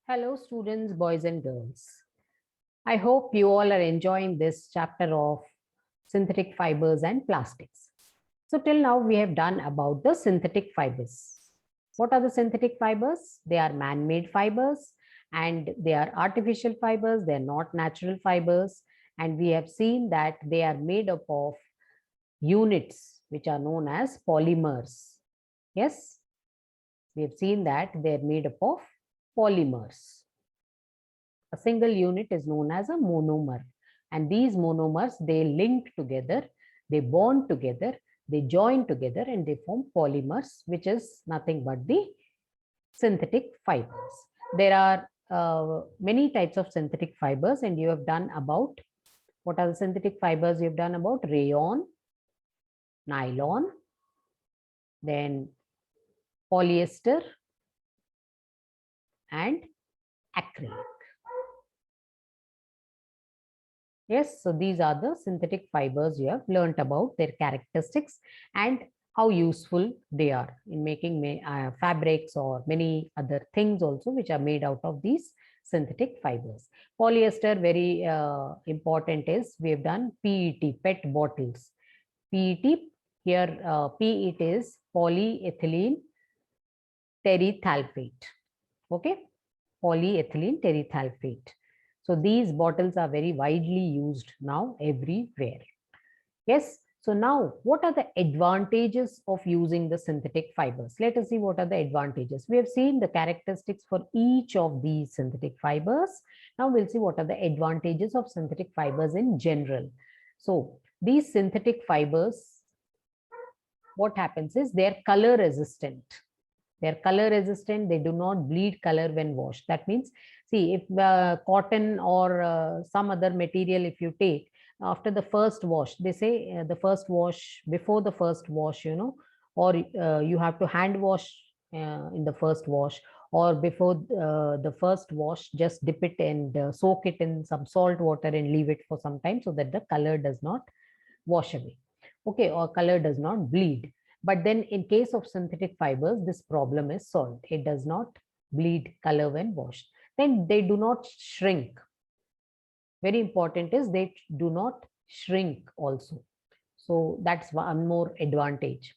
Hello, students, boys and girls. I hope you all are enjoying this chapter of synthetic fibers and plastics. So, till now, we have done about the synthetic fibers. What are the synthetic fibers? They are man made fibers and they are artificial fibers, they are not natural fibers. And we have seen that they are made up of units which are known as polymers. Yes, we have seen that they are made up of polymers. A single unit is known as a monomer. And these monomers, they link together, they bond together, they join together and they form polymers, which is nothing but the synthetic fibers. There are many types of synthetic fibers, and you have done about what are the synthetic fibers you have done about rayon, nylon, then polyester, and acrylic. Yes, so these are the synthetic fibers you have learnt about, their characteristics and how useful they are in making fabrics or many other things also which are made out of these synthetic fibers. Polyester, very important is we have done PET bottles. PET, here P it is polyethylene terephthalate. Okay, polyethylene terephthalate. So these bottles are very widely used now everywhere. Yes. So now what are the advantages of using the synthetic fibers? Let us see what are the advantages. We have seen the characteristics for each of these synthetic fibers. Now we'll see what are the advantages of synthetic fibers in general. So these synthetic fibers, what happens is they're color resistant. They're color resistant. They do not bleed color when washed. That means, see, if cotton or some other material, if you take after the first wash, they say the first wash, before the first wash, or you have to hand wash in the first wash, or before the first wash, just dip it and soak it in some salt water and leave it for some time so that the color does not wash away. Okay, or color does not bleed. But then in case of synthetic fibers, this problem is solved. It does not bleed color when washed. Then they do not shrink. Very important is they do not shrink also. So that's one more advantage.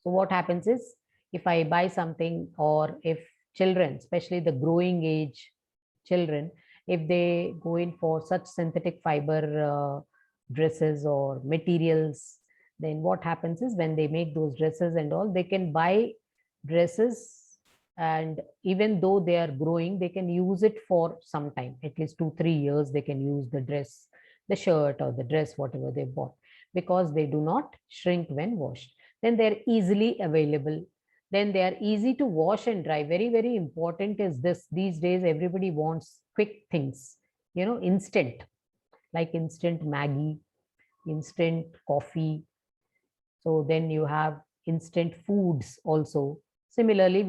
So what happens is if I buy something, or if children, especially the growing age children, if they go in for such synthetic fiber dresses or materials, then what happens is when they make those dresses and all, they can buy dresses, and even though they are growing, they can use it for some time, at least 2-3 years they can use the dress, the shirt or the dress, whatever they bought, because they do not shrink when washed. Then they're easily available, then they are easy to wash and dry. Very, very important is this. These days everybody wants quick things, instant, like instant Maggie, instant coffee. So then you have instant foods also. Similarly,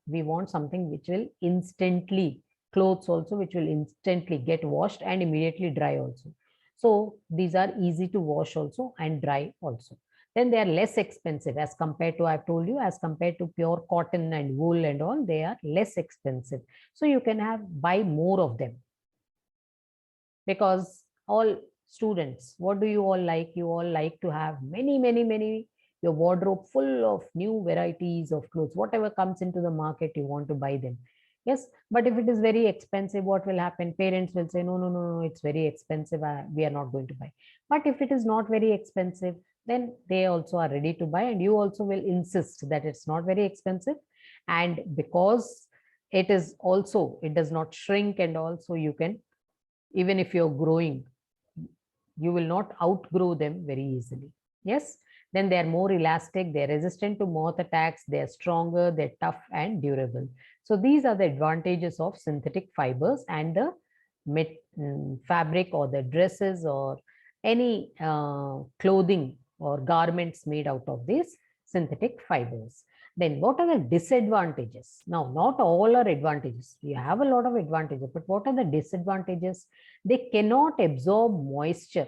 we want something which will instantly, clothes also which will instantly get washed and immediately dry also. So these are easy to wash also and dry also. Then they are less expensive as compared to, I've told you, as compared to pure cotton and wool and all, they are less expensive. So you can buy more of them, because all students, what do you all like? You all like to have many, many, many, your wardrobe full of new varieties of clothes. Whatever comes into the market, you want to buy them. Yes, but if it is very expensive, what will happen? Parents will say, no, no, no, no, it's very expensive, we are not going to buy. But if it is not very expensive, then they also are ready to buy, and you also will insist that it's not very expensive. And because it is also, it does not shrink, and also you can, even if you're growing, you will not outgrow them very easily. Yes. Then they are more elastic, they're resistant to moth attacks, they're stronger, they're tough and durable. So these are the advantages of synthetic fibers and the fabric or the dresses or any clothing or garments made out of these synthetic fibers. Then what are the disadvantages? Now, not all are advantages. We have a lot of advantages, but what are the disadvantages? They cannot absorb moisture.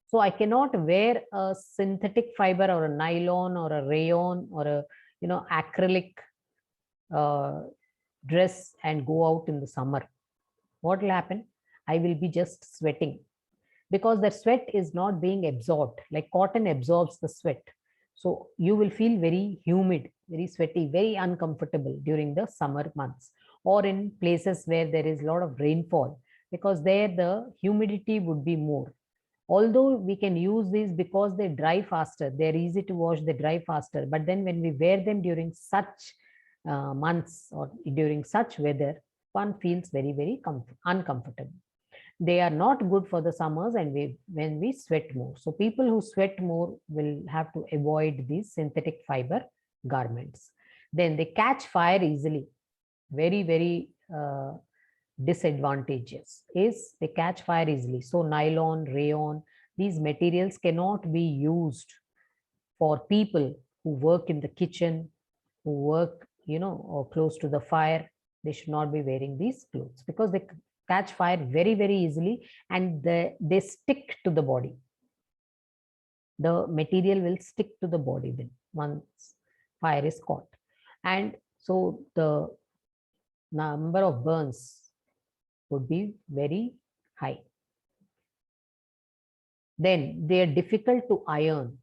So I cannot wear a synthetic fiber or a nylon or a rayon or a acrylic dress and go out in the summer, what will happen? I will be just sweating, because the sweat is not being absorbed, like cotton absorbs the sweat. So you will feel very humid, very sweaty, very uncomfortable during the summer months, or in places where there is a lot of rainfall, because there the humidity would be more. Although we can use these because they dry faster, they're easy to wash, they dry faster, but then when we wear them during such months or during such weather, one feels very, very uncomfortable. They are not good for the summers, and when we sweat more. So people who sweat more will have to avoid these synthetic fiber garments. Then they catch fire easily. Very, very disadvantageous is they catch fire easily. So nylon, rayon, these materials cannot be used for people who work in the kitchen, who work, or close to the fire. They should not be wearing these clothes because they catch fire very, very easily, and they stick to the body. The material will stick to the body then once fire is caught. And so the number of burns would be very high. Then they are difficult to iron.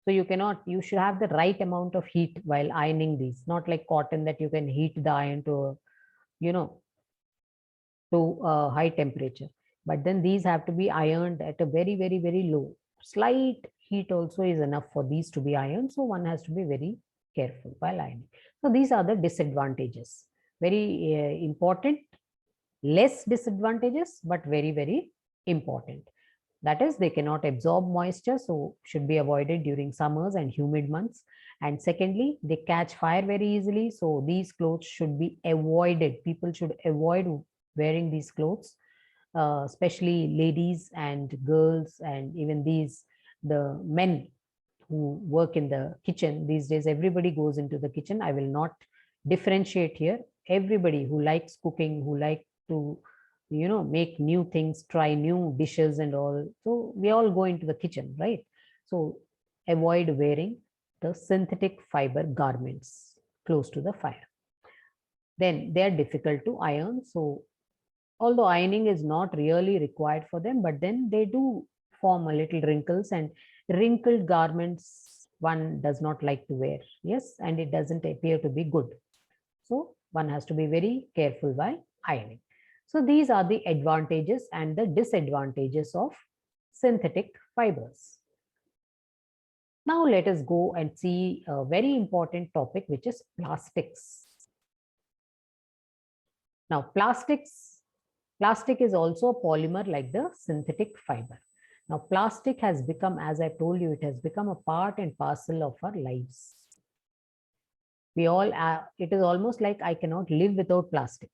So you should have the right amount of heat while ironing these, not like cotton that you can heat the iron to, to a high temperature. But then these have to be ironed at a very, very, very low. Slight heat also is enough for these to be ironed. So one has to be very careful while ironing. So these are the disadvantages. Very important, less disadvantages, but very, very important. That is, they cannot absorb moisture, so should be avoided during summers and humid months. And secondly, they catch fire very easily, so these clothes should be avoided. People should avoid wearing these clothes, especially ladies and girls, and even the men who work in the kitchen. These days, everybody goes into the kitchen. I will not differentiate here. Everybody who likes cooking, who like to make new things, try new dishes and all, so we all go into the kitchen, right? So avoid wearing the synthetic fiber garments close to the fire. Then they are difficult to iron, so although ironing is not really required for them, but then they do form a little wrinkles, and wrinkled garments one does not like to wear. Yes, and it doesn't appear to be good. So one has to be very careful while ironing. So these are the advantages and the disadvantages of synthetic fibers. Now let us go and see a very important topic, which is plastics. Now plastic is also a polymer like the synthetic fiber. Now plastic has become, as I told you, it has become a part and parcel of our lives. We all it is almost like I cannot live without plastic.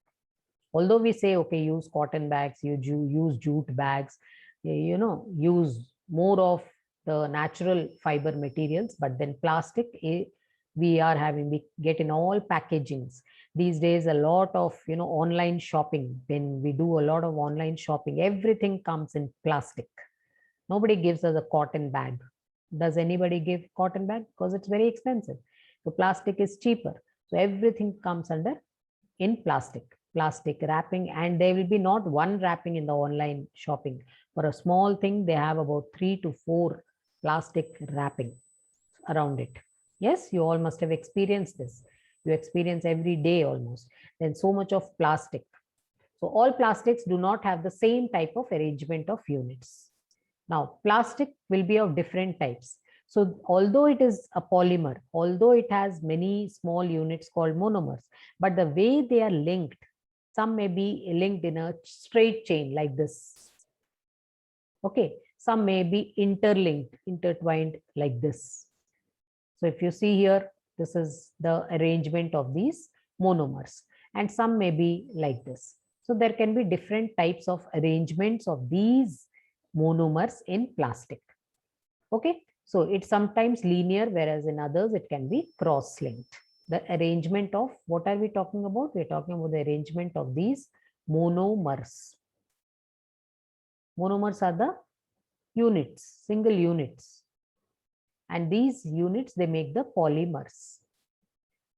Although we say, okay, use cotton bags, use jute bags, use more of the natural fiber materials, but then plastic, we get in all packagings. These days, a lot of, online shopping, when we do a lot of online shopping, everything comes in plastic. Nobody gives us a cotton bag. Does anybody give cotton bag? Because it's very expensive. So plastic is cheaper. So everything comes under in plastic wrapping, and there will be not one wrapping in the online shopping. For a small thing, they have about 3 to 4 plastic wrapping around it. Yes, you all must have experienced this. You experience every day almost. Then so much of plastic. So all plastics do not have the same type of arrangement of units. Now, plastic will be of different types. So although it is a polymer, although it has many small units called monomers, but the way they are linked, some may be linked in a straight chain like this. Okay, some may be intertwined like this. So if you see here, this is the arrangement of these monomers, and some may be like this. So there can be different types of arrangements of these monomers in plastic. Okay, so it's sometimes linear, whereas in others it can be cross-linked. The arrangement of, what are we talking about? We're talking about the arrangement of these monomers. Monomers are the units, single units. And these units, they make the polymers.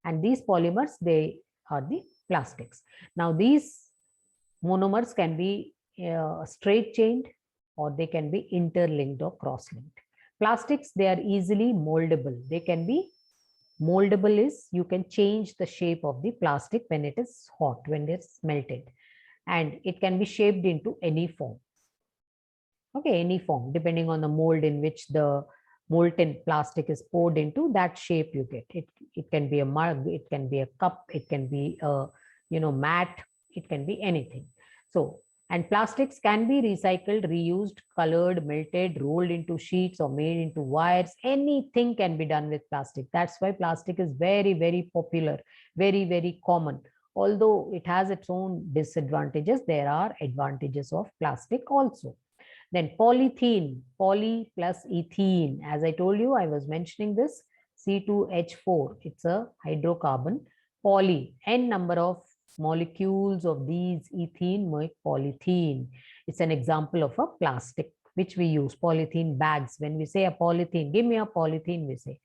And these polymers, they are the plastics. Now these monomers can be straight chained or they can be interlinked or cross-linked. Plastics, they are easily moldable. They can be moldable is you can change the shape of the plastic when it is hot, when it's melted, and it can be shaped into any form. Okay, any form depending on the mold in which the molten plastic is poured into, that shape you get. It can be a mug, it can be a cup, it can be a mat, it can be anything. So, and plastics can be recycled, reused, colored, melted, rolled into sheets or made into wires. Anything can be done with plastic. That's why plastic is very, very popular, very, very common. Although it has its own disadvantages, there are advantages of plastic also. Then polythene, poly plus ethene. As I told you, I was mentioning this C2H4. It's a hydrocarbon. Poly, n number of molecules of these ethene make polythene. It's an example of a plastic which we use, polythene bags. When we say a polythene, give me a polythene, we say.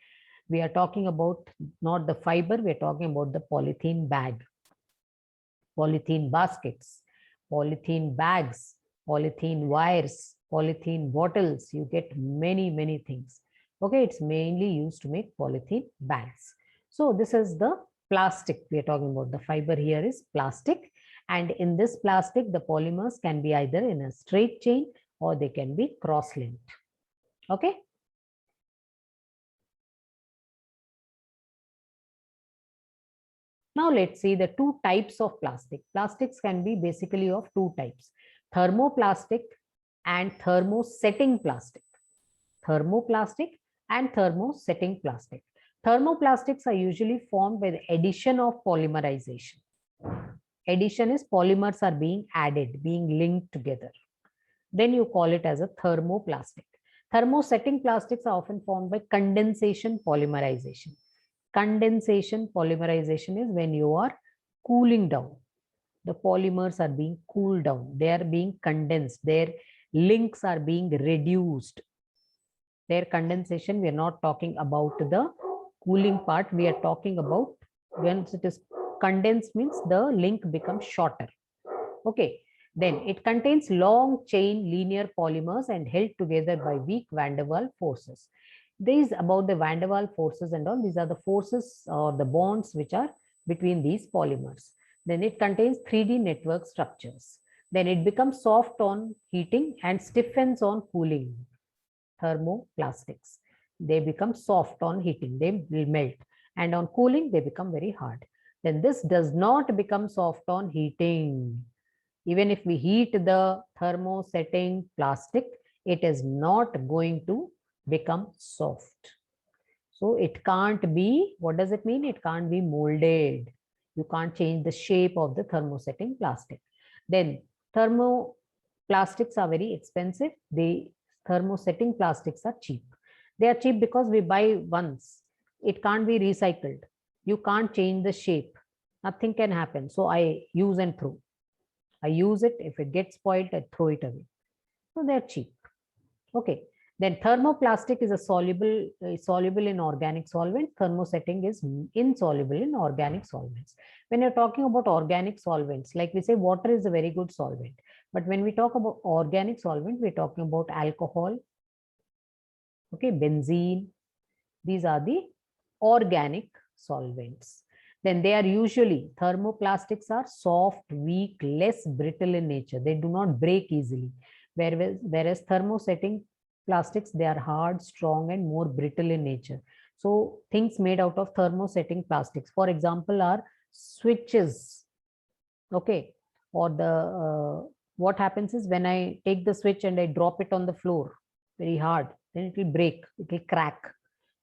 We are talking about not the fiber, we are talking about the polythene bag. Polythene baskets, polythene bags, polythene wires, polythene bottles. You get many, many things. Okay, it's mainly used to make polythene bags. So this is the plastic we are talking about. The fiber here is plastic. And in this plastic, the polymers can be either in a straight chain or they can be cross-linked. Okay. Now let's see the two types of plastic. Plastics can be basically of two types: thermoplastic and thermosetting plastic. Thermoplastic and thermosetting plastic. Thermoplastics are usually formed by the addition of polymerization. Addition is polymers are being added, being linked together. Then you call it as a thermoplastic. Thermosetting plastics are often formed by condensation polymerization. Condensation polymerization is when you are cooling down. The polymers are being cooled down. They are being condensed. Their links are being reduced. Their condensation, we are not talking about the cooling part. We are talking about when it is condensed means the link becomes shorter. Okay. Then it contains long chain linear polymers and held together by weak van der Waals forces. These about the van der Waals forces and all, these are the forces or the bonds which are between these polymers. Then it contains 3D network structures. Then it becomes soft on heating and stiffens on cooling. Thermoplastics. They become soft on heating, they will melt, and on cooling they become very hard. Then this does not become soft on heating. Even if we heat the thermosetting plastic, it is not going to become soft. So it can't be, what does it mean? It can't be molded. You can't change the shape of the thermosetting plastic. Then thermoplastics are very expensive. The thermosetting plastics are cheap. They are cheap because we buy once. It can't be recycled. You can't change the shape. Nothing can happen. So I use and throw. I use it. If it gets spoiled, I throw it away. So they're cheap. Okay. Then thermoplastic is a soluble in organic solvent. Thermosetting is insoluble in organic solvents. When you're talking about organic solvents, like we say, water is a very good solvent. But when we talk about organic solvent, we're talking about alcohol, okay, benzene. These are the organic solvents. Then they are usually, thermoplastics are soft, weak, less brittle in nature. They do not break easily. Whereas thermosetting plastics, they are hard, strong, and more brittle in nature. So things made out of thermosetting plastics, for example, are switches. Okay. Or the, what happens is when I take the switch and I drop it on the floor very hard, then it will break, it will crack.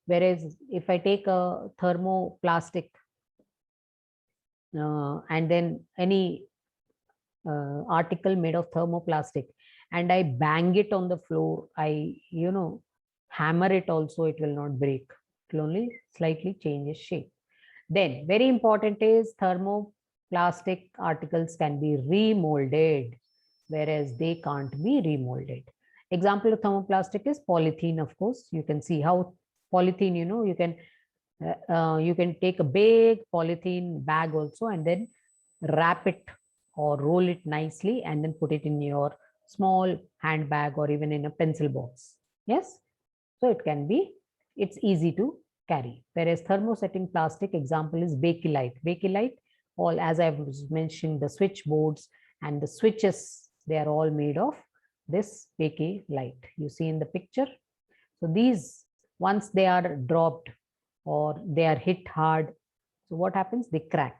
Whereas if I take a thermoplastic and then any article made of thermoplastic and I bang it on the floor, I, hammer it also, it will not break. It will only slightly change its shape. Then very important is thermoplastic articles can be remolded, whereas they can't be remolded. Example of thermoplastic is polythene, of course. You can see how polythene, you can You can take a big polythene bag also and then wrap it or roll it nicely and then put it in your small handbag or even in a pencil box. Yes, so it can be, it's easy to carry. Whereas thermosetting plastic example is Bakelite. Bakelite, all as I was mentioning, the switchboards and the switches, they are all made of this Bakelite. You see in the picture. So these, once they are dropped or they are hit hard, so what happens? They crack.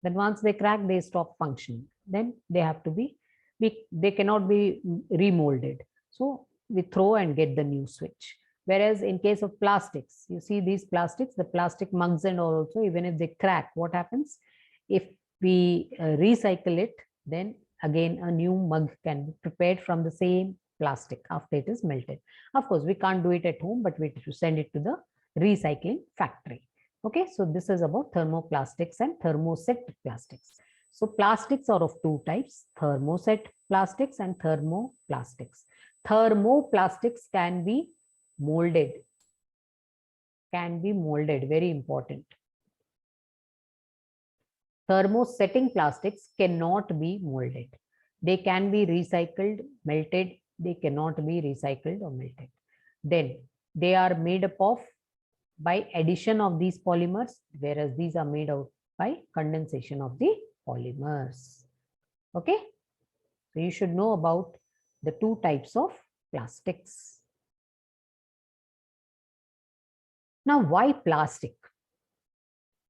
Then once they crack, they stop functioning. Then they have to be, they cannot be remolded. So we throw and get the new switch. Whereas in case of plastics, you see these plastics, the plastic mugs and all also, even if they crack, what happens? If we recycle it, then again a new mug can be prepared from the same plastic after it is melted. Of course, we can't do it at home, but we send it to the recycling factory. Okay, so this is about thermoplastics and thermoset plastics. So plastics are of two types, thermoset plastics and thermoplastics. Thermoplastics can be molded, very important. Thermosetting plastics cannot be molded. They can be recycled, melted, they cannot be recycled or melted. Then they are made up of by addition of these polymers, whereas these are made out by condensation of the polymers. Okay, so you should know about the two types of plastics. Now, why plastic?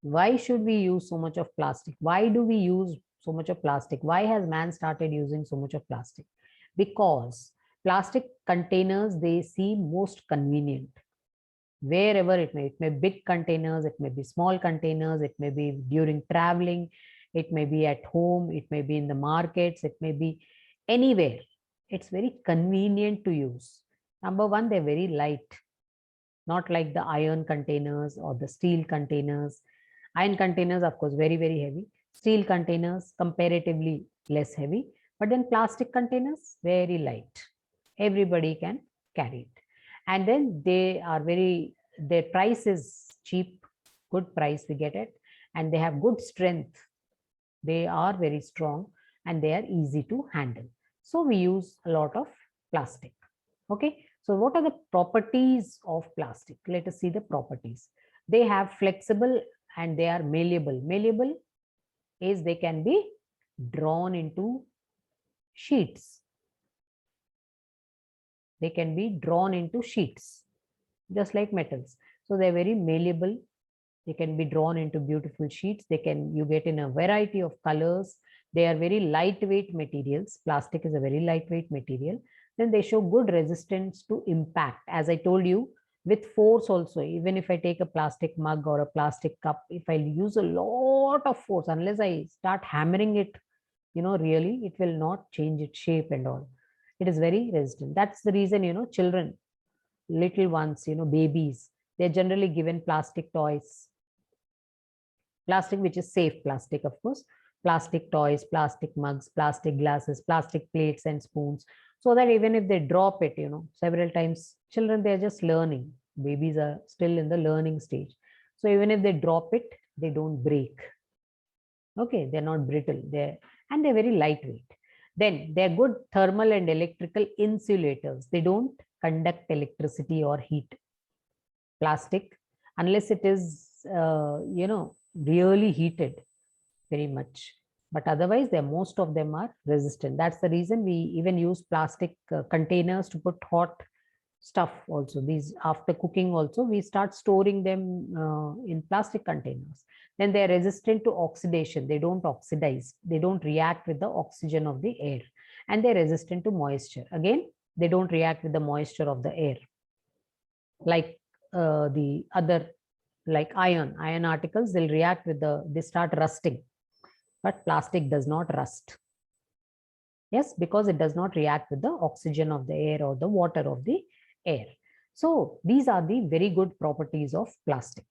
Why should we use so much of plastic? Why do we use so much of plastic? Why has man started using so much of plastic? Because plastic containers, they seem most convenient. Wherever it may be big containers, it may be small containers, it may be during traveling, it may be at home, it may be in the markets, it may be anywhere. It's very convenient to use. Number one, they're very light, not like the iron containers or the steel containers. Iron containers, of course, very, very heavy. Steel containers, comparatively less heavy. But then plastic containers, very light. Everybody can carry it. And then they are very, their price is cheap, good price we get it. And they have good strength. They are very strong and they are easy to handle. So we use a lot of plastic. Okay. So what are the properties of plastic? Let us see the properties. They have flexible and they are malleable. Malleable is they can be drawn into sheets. They can be drawn into sheets, just like metals. So they're very malleable. They can be drawn into beautiful sheets. They can, you get in a variety of colors. They are very lightweight materials. Plastic is a very lightweight material. Then they show good resistance to impact. As I told you, with force also, even if I take a plastic mug or a plastic cup, if I use a lot of force, unless I start hammering it, really, it will not change its shape and all. It is very resistant. That's the reason, children, little ones, babies, they're generally given plastic toys. Plastic, which is safe plastic, of course. Plastic toys, plastic mugs, plastic glasses, plastic plates and spoons. So that even if they drop it, several times, children, they're just learning. Babies are still in the learning stage. So even if they drop it, they don't break. Okay, they're not brittle. And they're very lightweight. Then they're good thermal and electrical insulators. They don't conduct electricity or heat. Plastic, unless it is, really heated very much. But otherwise, most of them are resistant. That's the reason we even use plastic containers to put hot stuff also. These, after cooking also, we start storing them in plastic containers. Then they are resistant to oxidation. They don't oxidize. They don't react with the oxygen of the air. And they're resistant to moisture. Again, they don't react with the moisture of the air. Like the other, like iron articles, they'll react with they start rusting. But plastic does not rust. Yes, because it does not react with the oxygen of the air or the water of the air. So these are the very good properties of plastic.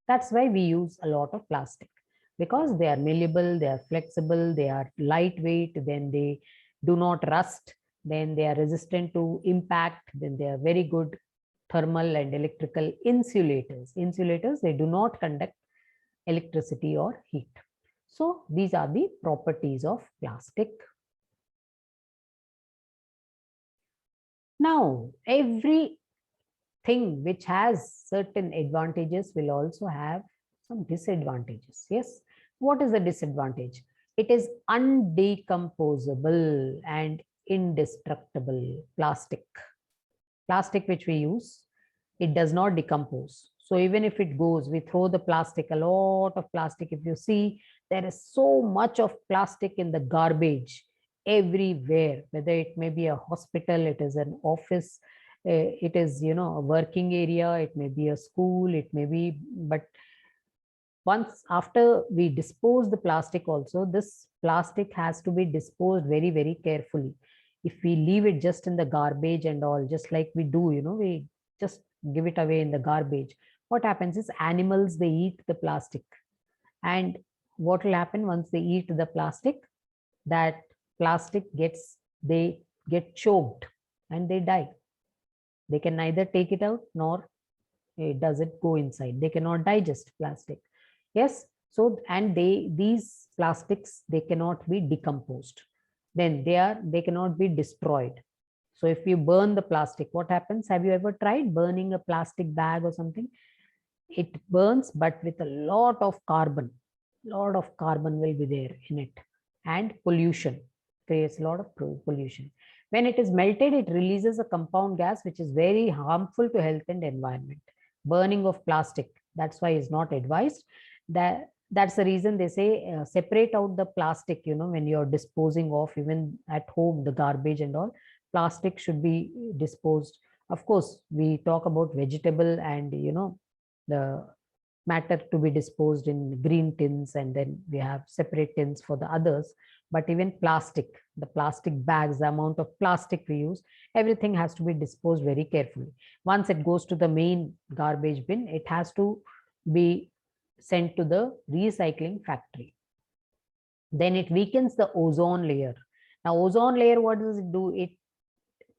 That's why we use a lot of plastic, because they are malleable, they are flexible, they are lightweight, then they do not rust, then they are resistant to impact, then they are very good thermal and electrical insulators. Insulators, they do not conduct electricity or heat. So these are the properties of plastic. Now, every thing which has certain advantages will also have some disadvantages. Yes. What is the disadvantage? It is undecomposable and indestructible plastic. Plastic which we use, it does not decompose. So even if it goes, we throw the plastic, a lot of plastic. If you see, there is so much of plastic in the garbage everywhere, whether it may be a hospital, it is an office, it is, you know, a working area, it may be a school, it may be, but once after we dispose the plastic also, this plastic has to be disposed very, very carefully. If we leave it just in the garbage and all, just like we do, you know, we just give it away in the garbage. What happens is animals, they eat the plastic. And what will happen once they eat the plastic? That plastic gets, they get choked and they die. They can neither take it out nor does it go inside. They cannot digest plastic. Yes. So, and these plastics, they cannot be decomposed. Then they cannot be destroyed. So if you burn the plastic, what happens? Have you ever tried burning a plastic bag or something? It burns, but with a lot of carbon. Lot of carbon will be there in it, and pollution, creates a lot of pollution. When it is melted, it releases a compound gas which is very harmful to health and environment. Burning of plastic, that's why is not advised. That's the reason they say separate out the plastic, you know, when you're disposing of, even at home, the garbage and all, plastic should be disposed. Of course, we talk about vegetable and, you know, the matter to be disposed in green tins, and then we have separate tins for the others. But even plastic, the plastic bags, the amount of plastic we use, everything has to be disposed very carefully. Once it goes to the main garbage bin, it has to be sent to the recycling factory. Then it weakens the ozone layer. Now, ozone layer, what does it do? It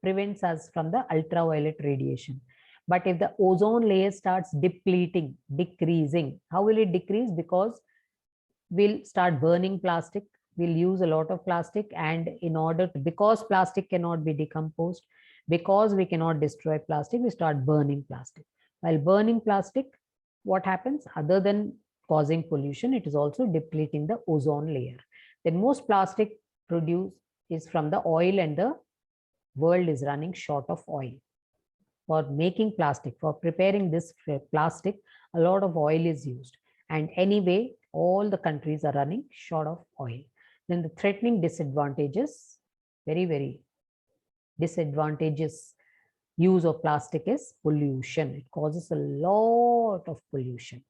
prevents us from the ultraviolet radiation. But if the ozone layer starts depleting, decreasing, how will it decrease? Because we'll start burning plastic, we'll use a lot of plastic, and in order to, because plastic cannot be decomposed, because we cannot destroy plastic, we start burning plastic. While burning plastic, what happens? Other than causing pollution, it is also depleting the ozone layer. Then most plastic produced is from the oil, and the world is running short of oil. For making plastic, for preparing this plastic, a lot of oil is used. And anyway, all the countries are running short of oil. Then the threatening disadvantages, very, very disadvantageous use of plastic is pollution. It causes a lot of pollution.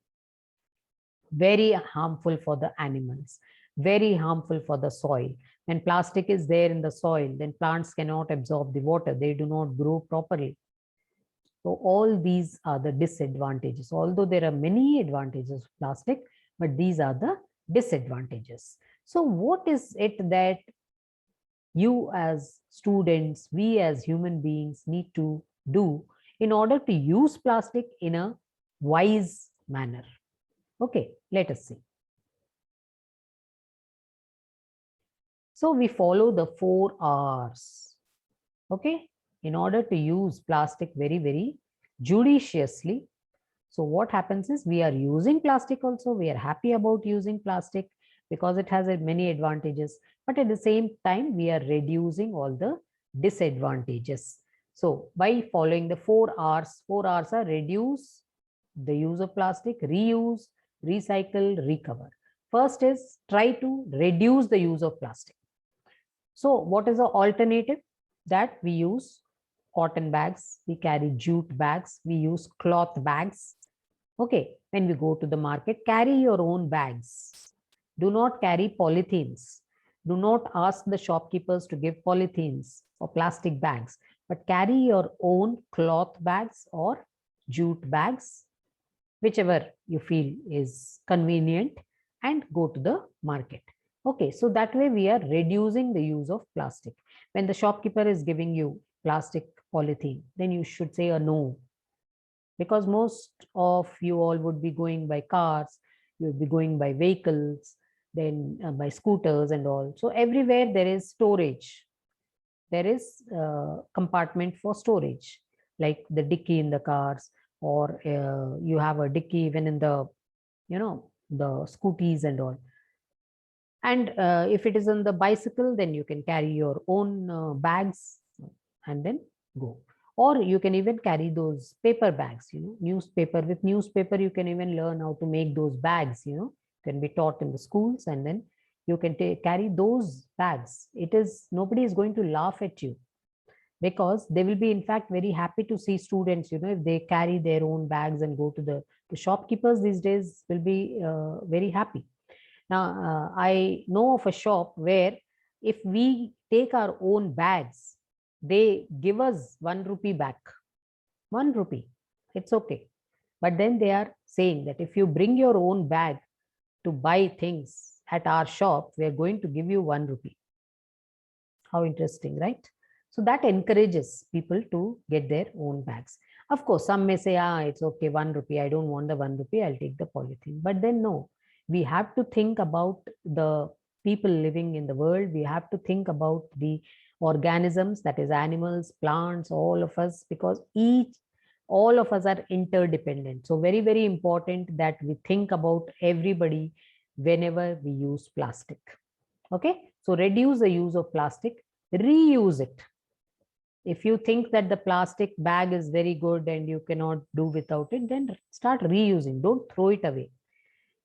Very harmful for the animals, very harmful for the soil. When plastic is there in the soil, then plants cannot absorb the water. They do not grow properly. So all these are the disadvantages. Although there are many advantages of plastic, but these are the disadvantages. So what is it that you as students, we as human beings need to do in order to use plastic in a wise manner? Okay, let us see. So we follow the 4 R's. Okay, in order to use plastic very, very judiciously. So what happens is, we are using plastic also. We are happy about using plastic because it has many advantages. But at the same time, we are reducing all the disadvantages. So by following the 4 R's, 4 R's are reduce the use of plastic, reuse, recycle, recover. First is try to reduce the use of plastic. So what is the alternative? That we use cotton bags, we carry jute bags, we use cloth bags. Okay, when we go to the market, carry your own bags. Do not carry polythenes. Do not ask the shopkeepers to give polythenes or plastic bags, but carry your own cloth bags or jute bags, whichever you feel is convenient, and go to the market. Okay, so that way we are reducing the use of plastic. When the shopkeeper is giving you plastic polythene, then you should say a no. because most of you all would be going by cars, you would be going by vehicles, then by scooters and all. So everywhere there is storage. There is compartment for storage, like the dicky in the cars, or you have a dicky even in the, the scooties and all. And if it is on the bicycle, then you can carry your own bags and then go. Or you can even carry those paper bags, newspaper. With newspaper, you can even learn how to make those bags, can be taught in the schools, and then you can carry those bags. Nobody is going to laugh at you, because they will be in fact very happy to see students, if they carry their own bags and go to the shopkeepers these days will be very happy. Now, I know of a shop where if we take our own bags, they give us 1 rupee back. 1 rupee. It's okay. But then they are saying that if you bring your own bag to buy things at our shop, we are going to give you 1 rupee. How interesting, right? So that encourages people to get their own bags. Of course, some may say, it's okay, 1 rupee. I don't want the 1 rupee. I'll take the polythene. But then no, we have to think about the people living in the world. We have to think about the organisms, that is animals, plants, all of us, because all of us are interdependent. So very, very important that we think about everybody whenever we use plastic. Okay, so reduce the use of plastic, reuse it. If you think that the plastic bag is very good and you cannot do without it, then start reusing. Don't throw it away.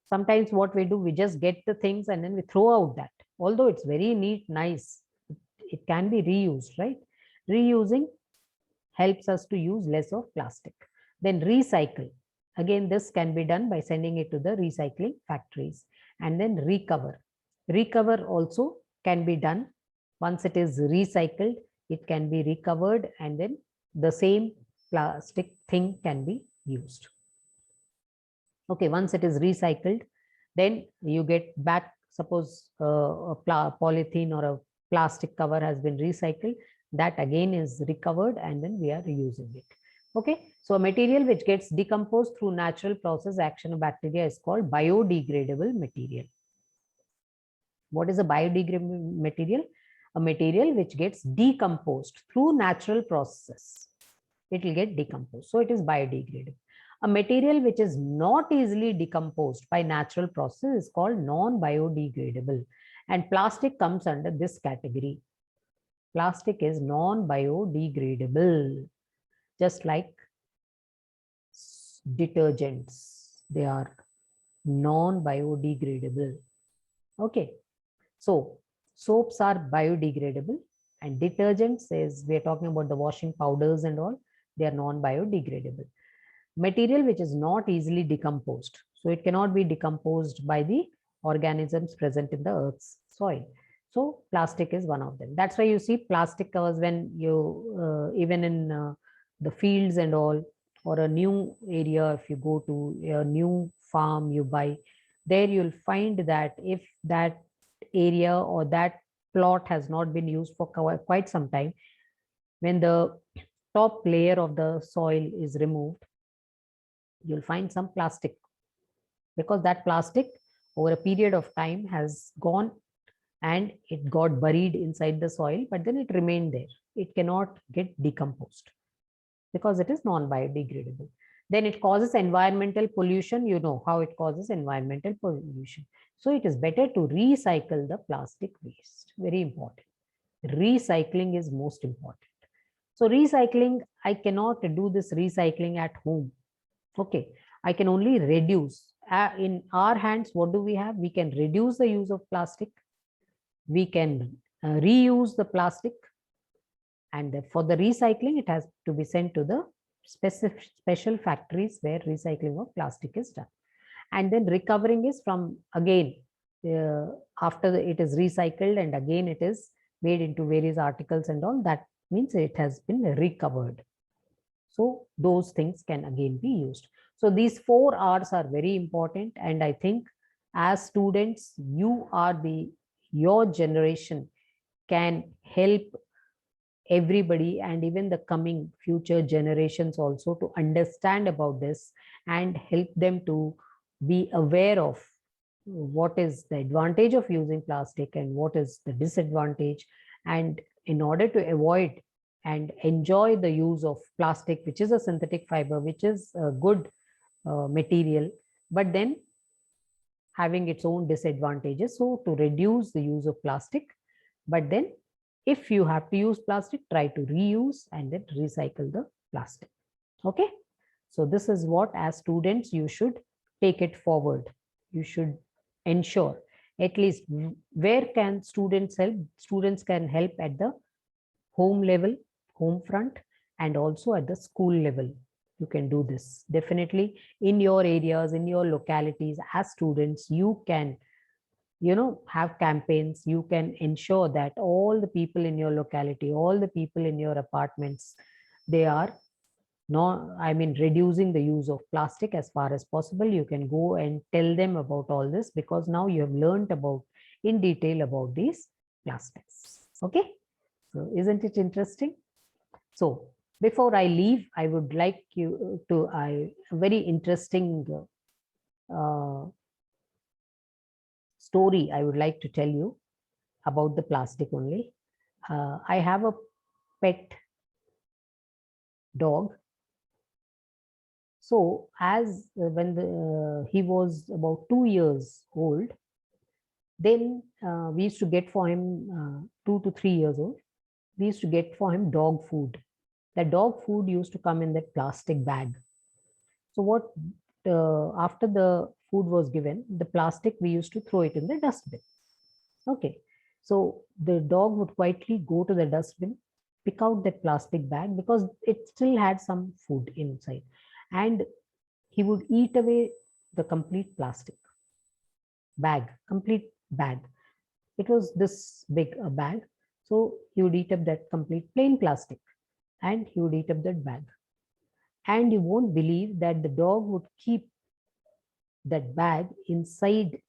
Sometimes what we do, we just get the things and then we throw out that. Although it's very neat, nice, it can be reused, right? Reusing helps us to use less of plastic. Then recycle. Again, this can be done by sending it to the recycling factories. And then recover. Recover also can be done. Once it is recycled, it can be recovered, and then the same plastic thing can be used. Okay, once it is recycled, then you get back, suppose a polythene or a plastic cover has been recycled, that again is recovered and then we are reusing it. Okay, so a material which gets decomposed through natural process action of bacteria is called biodegradable material. What is a biodegradable material? A material which gets decomposed through natural processes. It will get decomposed. So it is biodegradable. A material which is not easily decomposed by natural process is called non-biodegradable. And plastic comes under this category. Plastic is non-biodegradable. Just like detergents, they are non-biodegradable. Okay. So soaps are biodegradable, and detergents, is we're talking about the washing powders and all, they are non-biodegradable. Material which is not easily decomposed. So it cannot be decomposed by the organisms present in the earth's soil. So plastic is one of them. That's why you see plastic covers when you, even in the fields and all, or a new area, if you go to a new farm you buy, there you'll find that if that area or that plot has not been used for quite some time, when the top layer of the soil is removed, you'll find some plastic, because that plastic over a period of time has gone and it got buried inside the soil, but then it remained there. It cannot get decomposed because it is non-biodegradable. Then it causes environmental pollution. You know how it causes environmental pollution. So it is better to recycle the plastic waste. Very important. Recycling is most important. So recycling, I cannot do this recycling at home. Okay, I can only reduce. In our hands, what do we have? We can reduce the use of plastic. We can reuse the plastic. And for the recycling, it has to be sent to the special factories where recycling of plastic is done. And then recovering is from, again, after it is recycled and again it is made into various articles and all, that means it has been recovered. So those things can again be used. So these 4 R's are very important. And I think as students, your generation can help everybody and even the coming future generations also to understand about this and help them to be aware of what is the advantage of using plastic and what is the disadvantage. And in order to avoid and enjoy the use of plastic, which is a synthetic fiber, which is a good material, but then having its own disadvantages. So to reduce the use of plastic, but then if you have to use plastic, try to reuse and then recycle the plastic. Okay. So this is what, as students, you should take it forward. You should ensure at least where can students help. Students can help at the home level, home front, and also at the school level. You can do this definitely in your areas, in your localities. As students, you can have campaigns. You can ensure that all the people in your locality, all the people in your apartments, they are reducing the use of plastic as far as possible. You can go and tell them about all this, because now you have learned about in detail about these plastics. Okay, so isn't it interesting? So before I leave, I would like you to a very interesting story I would like to tell you about the plastic only. I have a pet dog. So as when he was about 2 years old, then we used to get for him 2 to 3 years old. We used to get for him dog food. The dog food used to come in that plastic bag. So what after the food was given, the plastic, we used to throw it in the dustbin. Okay. So the dog would quietly go to the dustbin, pick out that plastic bag because it still had some food inside, and he would eat away the complete plastic bag, complete bag. It was this big a bag. So he would eat up that complete plain plastic and he would eat up that bag. And you won't believe that the dog would keep that bag inside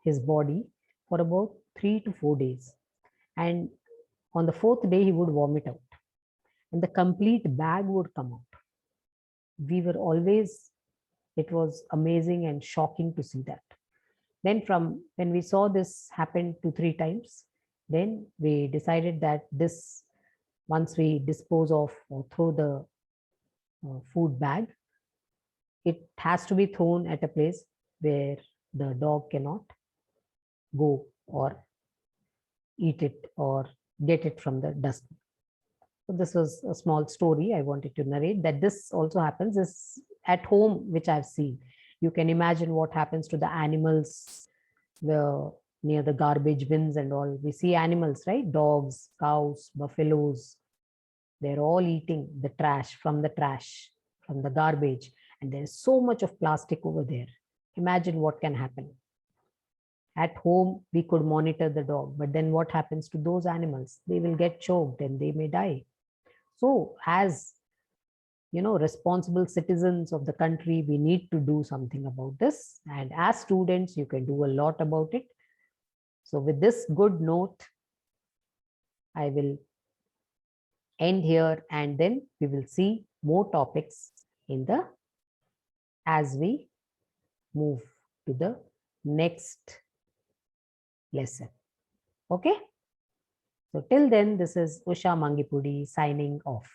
his body for about 3 to 4 days. And on the 4th day, he would vomit out and the complete bag would come out. We were always, it was amazing and shocking to see that. Then from when we saw this happen 2-3 times, then we decided that this, once we dispose of or throw the food bag, it has to be thrown at a place where the dog cannot go or eat it or get it from the dustbin. So this was a small story I wanted to narrate, that this also happens is at home, which I've seen. You can imagine what happens to the animals near the garbage bins and all. We see animals, right? Dogs, cows, buffaloes. They're all eating the trash, from the garbage. And there's so much of plastic over there. Imagine what can happen. At home, we could monitor the dog, but then what happens to those animals? They will get choked and they may die. So as responsible citizens of the country, we need to do something about this. And as students, you can do a lot about it. So with this good note, I will end here, and then we will see more topics as we move to the next lesson. Okay. So till then, this is Usha Mangipudi signing off.